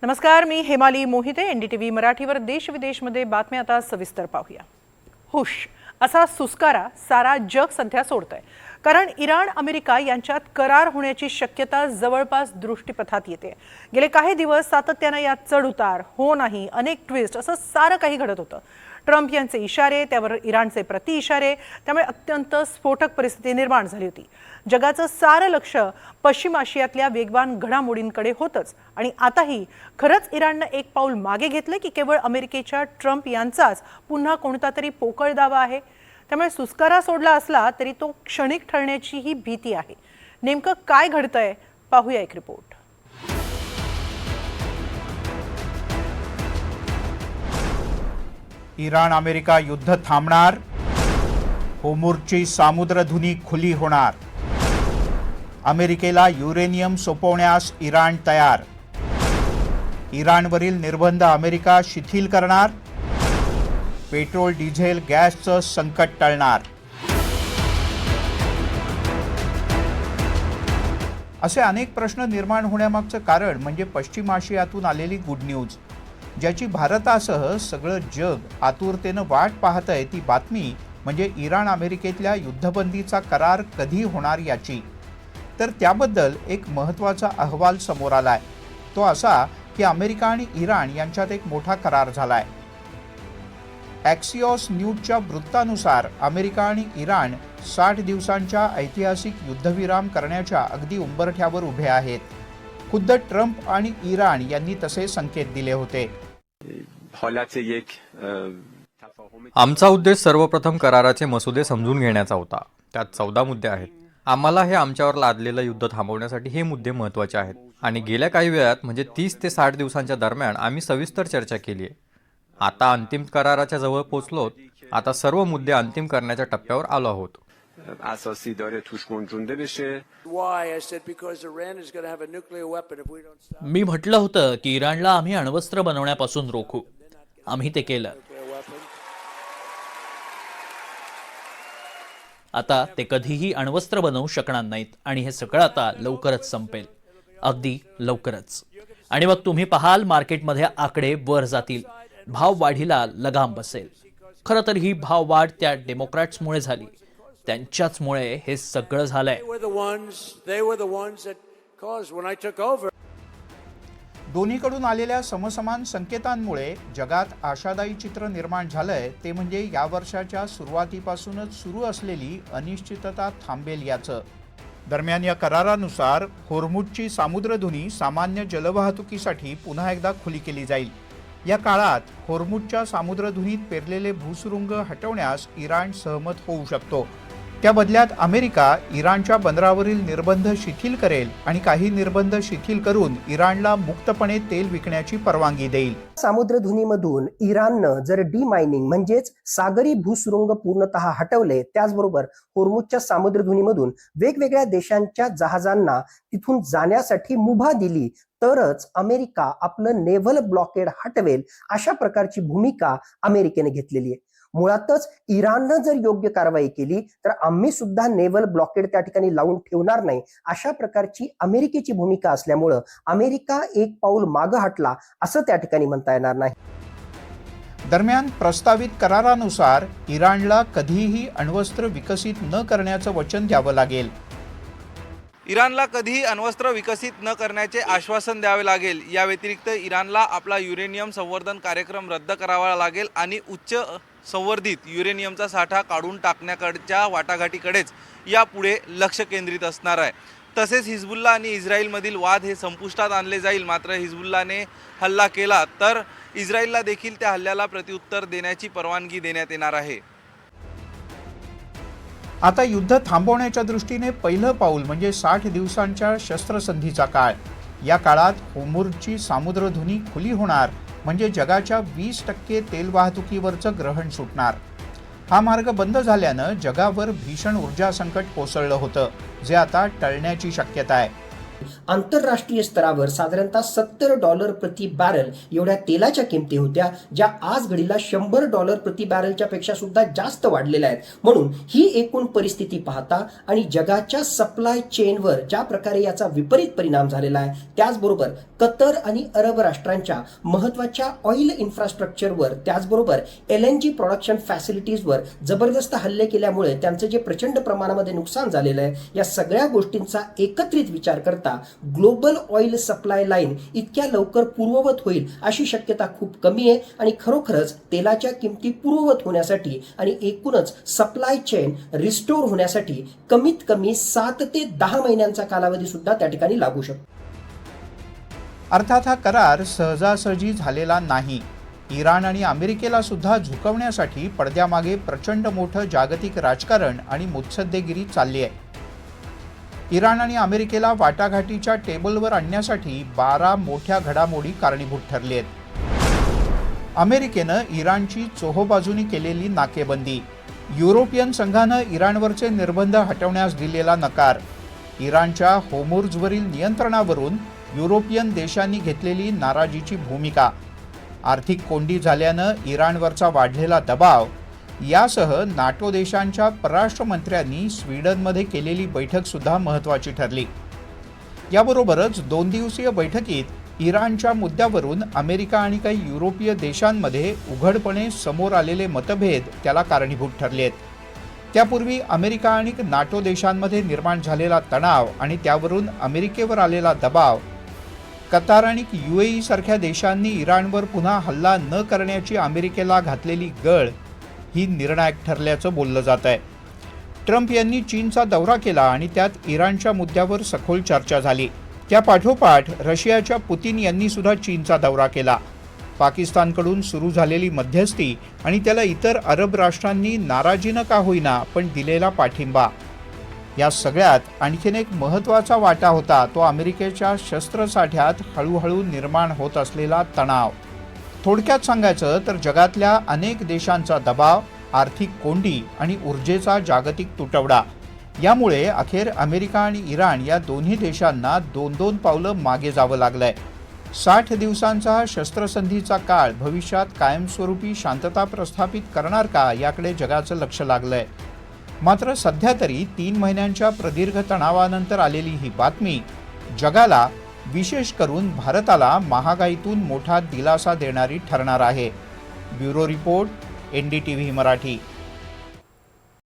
नमस्कार, मी हेमाली मोहिते. एनडीटीव्ही मराठीवर देश विदेशमध्ये बातम्या आता सविस्तर पाहूया. हुश असा सुस्कारा सारा जग सध्या सोडतंय, कारण इराण अमेरिका यांच्यात करार होण्याची शक्यता जवळपास दृष्टीपथात येते. गेले काही दिवस सातत्याने यात चढउतार, हो नाही, अनेक ट्विस्ट असं सारं काही घडत होतं. ट्रम्प यांचे इशारे, त्यावर इराणचे प्रतिइशारे, त्यामुळे अत्यंत स्फोटक परिस्थिती निर्माण झाली होती. जगाचं सारं लक्ष पश्चिम आशियातल्या वेगवान घडामोडींकडे होतंच. आणि आताही खरंच इराणनं एक पाऊल मागे घेतलं की केवळ अमेरिकेच्या ट्रम्प यांचाच पुन्हा कोणता तरी पोकळ दावा आहे? त्यामुळे सुस्कारा सोडला असला तरी तो क्षणिक ठरण्याची ही भीती आहे. नेमकं काय घडतंय पाहूया एक रिपोर्ट. इराण अमेरिका युद्ध थांबणार, होर्मुझची सामुद्रधुनी खुली होणार, अमेरिकेला युरेनियम सोपवण्यास इराण तयार, इराणवरील निर्बंध अमेरिका शिथिल करणार, पेट्रोल डिझेल गॅसचं संकट टळणार. असे अनेक प्रश्न निर्माण होण्यामागचं कारण म्हणजे पश्चिम आशियातून आलेली गुड न्यूज, ज्याची भारतासह सगळं जग आतुरतेनं वाट पाहतंय. ती बातमी म्हणजे इराण अमेरिकेतल्या युद्धबंदीचा करार कधी होणार याची. तर त्याबद्दल एक महत्त्वाचा अहवाल समोर आलाय. तो असा की अमेरिका आणि इराण यांच्यात एक मोठा करार झालाय. ॲक्सिओस न्यूजच्या वृत्तानुसार अमेरिका आणि इराण 60 दिवसांच्या ऐतिहासिक युद्धविराम करण्याच्या अगदी उंबरठ्यावर उभे आहेत. खुद्द ट्रम्प आणि इराण यांनी तसे संकेत दिले होते. आमचा उद्देश सर्वप्रथम कराराचे मसुदे समजून घेण्याचा होता. त्यात 14 मुद्दे आहेत. आम्हाला हे आमच्यावर लादलेलं युद्ध थांबवण्यासाठी हे मुद्दे महत्त्वाचे आहेत. आणि गेल्या काही वेळात म्हणजे 30 ते 60 दिवसांच्या दरम्यान आम्ही सविस्तर चर्चा केली आहे. आता अंतिम कराराच्या जवळ पोहोचलोत. आता सर्व मुद्दे अंतिम करण्याच्या टप्प्यावर आलो आहोत. मी म्हटलं होतं की इराणला आम्ही अण्वस्त्र बनवण्यापासून रोखू. आम्ही ते केलं. आता ते कधीही अण्वस्त्र बनवू शकणार नाहीत आणि हे सगळं आता लवकरच संपेल, अगदी लवकरच. आणि मग तुम्ही पाहाल मार्केटमध्ये आकडे वर जातील, भाव वाढीला लगाम बसेल. खरं तर ही भाव वाढ त्या डेमोक्रॅट्समुळे झाली. त्यांच्याचमुळे हे सगळं झालंय. दोन्हीकडून आलेल्या समसमान संकेतांमुळे जगात आशादायी चित्र निर्माण झालंय. ते म्हणजे या वर्षाच्या सुरुवातीपासूनच सुरू असलेली अनिश्चितता थांबेल याचं. दरम्यान या करारानुसार होर्मुझची सामुद्रधुनी सामान्य जलवाहतुकीसाठी पुन्हा एकदा खुली केली जाईल. या काळात होर्मुझच्या सामुद्रधुनीत पेरलेले भूसुरुंग हटवण्यास इराण सहमत होऊ शकतो. त्या बदल्यात अमेरिका इराणच्या बंदरावरील निर्बंध शिथिल करेल आणि काही निर्बंध शिथिल करून इराणला मुक्तपणे तेल विकण्याची परवानगी देईल. सामुद्रधुनीमधून इराणनं जर डिमायनिंग म्हणजेच सागरी भूसुरुंग पूर्णतः हटवले, त्याचबरोबर होर्मुझच्या सामुद्रधुनीमधून वेगवेगळ्या देशांच्या जहाजांना तिथून जाण्यासाठी मुभा दिली, तरच अमेरिका आपलं नेव्हल ब्लॉकेड हटवेल, अशा प्रकारची भूमिका अमेरिकेने घेतलेली आहे. मुळातच इराणनं जर योग्य कारवाई केली तर आम्ही सुद्धा नेव्हल ब्लॉकेड त्या ठिकाणी लावून ठेवणार नाही, अशा प्रकारची अमेरिकेची भूमिका असल्यामुळं अमेरिका एक पाऊल मागं हटला असं त्या ठिकाणी म्हणता येणार नाही. दरम्यान प्रस्तावित करारानुसार इराणला कधीही अण्वस्त्र विकसित न करण्याचं वचन द्यावं लागेल. इराणला कधीही अण्वस्त्र विकसित न करण्याचे आश्वासन द्यावे लागेल. या व्यतिरिक्त इराणला आपला युरेनियम संवर्धन कार्यक्रम रद्द करावा लागेल आणि उच्च संवर्धित युरेनियमचा साठा काढून टाकण्याकडच्या वाटाघाटीकडेच यापुढे लक्ष केंद्रित असणार आहे. तसेच हिजबुल्ला आणि इस्रायलमधील वाद हे संपुष्टात आणले जाईल. मात्र हिजबुल्लाने हल्ला केला तर इस्रायलला देखील त्या हल्ल्याला प्रत्युत्तर देण्याची परवानगी देण्यात येणार आहे. आता युद्ध थांबवण्याच्या दृष्टीने पहिलं पाऊल म्हणजे 60 दिवसांच्या शस्त्रसंधीचा काळ. या काळात होर्मुझची सामुद्रधुनी खुली होणार, म्हणजे जगाच्या 20% तेल वाहतुकीवरचं ग्रहण सुटणार. हा मार्ग बंद झाल्यानं जगावर भीषण ऊर्जा संकट कोसळलं होतं, जे आता टळण्याची शक्यता आहे. आंतरराष्ट्रीय स्तरावर साधारणतः $70 प्रति बॅरल एवढ्या तेलाच्या किमती होत्या, ज्या आज घडीला $100 प्रति बॅरलच्या पेक्षा सुद्धा जास्त वाढलेल्या आहेत. म्हणून ही एकूण परिस्थिती पाहता आणि जगाच्या सप्लाय चेनवर ज्या प्रकारे याचा विपरीत परिणाम झालेला आहे, त्याचबरोबर कतर आणि अरब राष्ट्रांच्या महत्त्वाच्या ऑइल इन्फ्रास्ट्रक्चरवर त्याचबरोबर LNG प्रोडक्शन फॅसिलिटीजवर जबरदस्त हल्ले केल्यामुळे त्यांचं जे प्रचंड प्रमाणामध्ये नुकसान झालेलं आहे, या सगळ्या गोष्टींचा एकत्रित विचार करता ग्लोबल ऑइल सप्लाय लाईन इतक्या लवकर पूर्ववत होईल अशी शक्यता खूप कमी आहे आणि खरोखरच तेलाच्या किमती पूर्ववत होण्यासाठी आणि एकूणच सप्लाय चेन रिस्टोर होण्यासाठी कमीत कमी 7 ते 10 महिन्यांचा कालावधी सुद्धा त्या ठिकाणी लागू शकतो. अर्थात हा करार सहजासहजी झालेला नाही. इराण आणि अमेरिकेला सुद्धा झुकवण्यासाठी पडद्यामागे प्रचंड मोठं जागतिक राजकारण आणि मुत्सद्देगिरी चालली आहे. इराण आणि अमेरिकेला वाटाघाटीच्या टेबलवर आणण्यासाठी 12 मोठ्या घडामोडी कारणीभूत ठरली आहेत. अमेरिकेनं इराणची चोहोबाजूनी केलेली नाकेबंदी, युरोपियन संघानं इराणवरचे निर्बंध हटवण्यास दिलेला नकार, इराणच्या होर्मुझवरील नियंत्रणावरून युरोपियन देशांनी घेतलेली नाराजीची भूमिका, आर्थिक कोंडी झाल्यानं इराणवरचा वाढलेला दबाव यासह नाटो देशांच्या परराष्ट्र मंत्र्यांनी स्वीडनमध्ये केलेली बैठकसुद्धा महत्त्वाची ठरली. याबरोबरच 2 दिवसीय बैठकीत इराणच्या मुद्द्यावरून अमेरिका आणि काही युरोपीय देशांमध्ये उघडपणे समोर आलेले मतभेद त्याला कारणीभूत ठरले आहेत. त्यापूर्वी अमेरिका आणि नाटो देशांमध्ये निर्माण झालेला तणाव आणि त्यावरून अमेरिकेवर आलेला दबाव, कतार आणि UAE सारख्या देशांनी इराणवर पुन्हा हल्ला न करण्याची अमेरिकेला घातलेली गळ ही निर्णायक ठरल्याचं बोललं जात आहे. ट्रम्प यांनी चीनचा दौरा केला आणि त्यात इराणच्या मुद्द्यावर सखोल चर्चा झाली. त्या पाठोपाठ रशियाच्या पुतीन यांनी सुद्धा चीनचा दौरा केला. पाकिस्तानकडून सुरू झालेली मध्यस्थी आणि त्याला इतर अरब राष्ट्रांनी नाराजीनं का होईना पण दिलेला पाठिंबा, या सगळ्यात आणखीन एक महत्त्वाचा वाटा होता तो अमेरिकेच्या शस्त्रसाठ्यात हळूहळू निर्माण होत असलेला तणाव. थोडक्यात सांगायचं तर जगातल्या अनेक देशांचा दबाव, आर्थिक कोंडी आणि ऊर्जेचा जागतिक तुटवडा यामुळे अखेर अमेरिका आणि इराण या दोन्ही देशांना 2-2 पावलं मागे जावं लागलंय. 60 दिवसांचा हा शस्त्रसंधीचा काळ भविष्यात कायमस्वरूपी शांतता प्रस्थापित करणार का याकडे जगाचं लक्ष लागलंय. मात्र सध्या तरी 3 महिन्यांच्या प्रदीर्घ तणावानंतर आलेली ही बातमी जगाला, विशेष करून भारताला महागाईतून मोठा दिलासा देणारी ठरणार आहे. Bureau report, NDTV Marathi.